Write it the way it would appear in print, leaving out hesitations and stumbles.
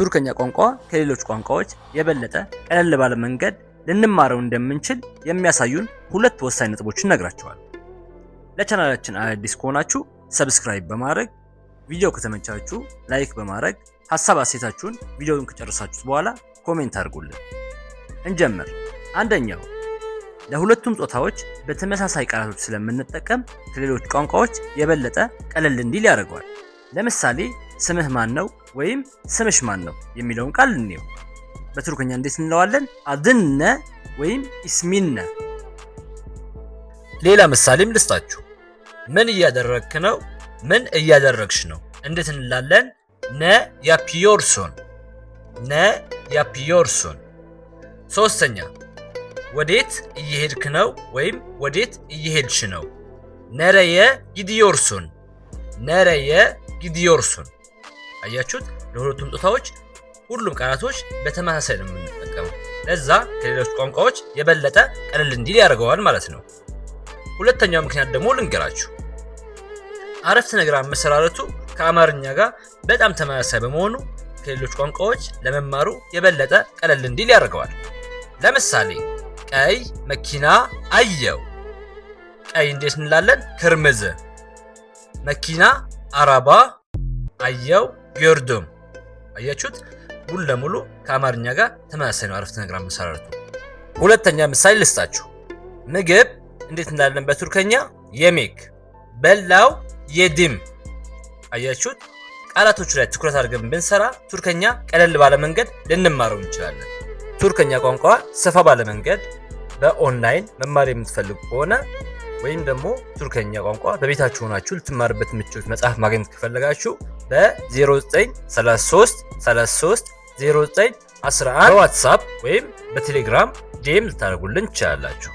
ቱርከኛ ቋንቋ ከሌሎች ቋንቋዎች የበለጠ ቀለል ባለ መንገድ ልንማረው እንደምንችል የሚያሳዩን ሁለት ወሳኝ ነጥቦችን እነግራችኋለሁ። ለቻናላችን አዲስ ከሆናችሁ ሰብስክራይብ በማድረግ ቪዲዮ ከተመቻችሁ ላይክ በማድረግ ሐሳብ አስተያየታችሁን ቪዲዮውን ከጨረሳችሁት በኋላ ኮሜንት አድርጉልን። እንጀምር። አንደኛው ለሁለቱም ጾታዎች በተመሳሳይ ቃላቶች ስለምንጠቀም ከሌሎች ቋንቋዎች የበለጠ ቀለል እንዲል ያደርገዋል። ለምሳሌ ስምህ ማን ነው ወይም ስምሽ ማን ነው የሚለውን ቃል እንየው። በቱርክኛ እንዴት እንለዋለን? አድነ ወይም ኢስሚነ። ሌላ ምሳሌም ልስጣችሁ። ምን እያደረግክ ነው? ምን እያደረግሽ ነው? እንዴት እንላለን? ነ ያፒዮርሱን፣ ነ ያፒዮርሱን። ሶስተኛ ወዴት እየሄድክ ነው ወይም ወዴት እየሄድሽ ነው? ነረየ ጊዲዮርሱን፣ ነረየ ጊዲዮርሱን። አያችሁት? ለሁለቱም ጾታዎች ሁሉም ቃላቶች በተመሳሳይ ነው የምንጠቀመው። ለዛ ከሌሎች ቋንቋዎች የበለጠ ቀለል እንዲል ያደርገዋል ማለት ነው። ሁለተኛው ምክንያት ደግሞ ልንገራችሁ። አረፍተ ነገር አመሰራረቱ ከአማርኛ ጋር በጣም ተመሳሳይ በመሆኑ ከሌሎች ቋንቋዎች ለመማሩ የበለጠ ቀለል እንዲል ያደርገዋል። ለምሳሌ ቀይ መኪና አየው። ቀይ እንዴት እንላለን? ክርምዝ። መኪና አራባ አየው gördüm። አያችሁት? ሙሉ ለሙሉ ከአማርኛ ጋር ተመሳሳይ ነው አረፍተ ነገር አመሰራረቱ። ሁለተኛ ምሳሌ ልስጣችሁ። ምግብ እንዴት እንላለን በቱርከኛ? የሜክ። በላው የድም። አያችሁት? ቃላቶቹ ላይ ትኩረት አድርገን ብንሰራ ቱርከኛ ቀለል ባለ መንገድ ልንማረው እንችላለን። ቱርከኛ ቋንቋ ሰፋ ባለ መንገድ በኦንላይን መማር የምትፈልጉ ከሆነ ወይም ደግሞ ቱርከኛ ቋንቋ በቤታችሁ ሆናችሁ ልትማርበት የምትችሉት መጽሐፍ ማግኘት ከፈለጋችሁ በ0933 33 0911 በዋትስአፕ ወይም በቴሌግራም ዲኤም ልታደርጉልን ትችላላችሁ።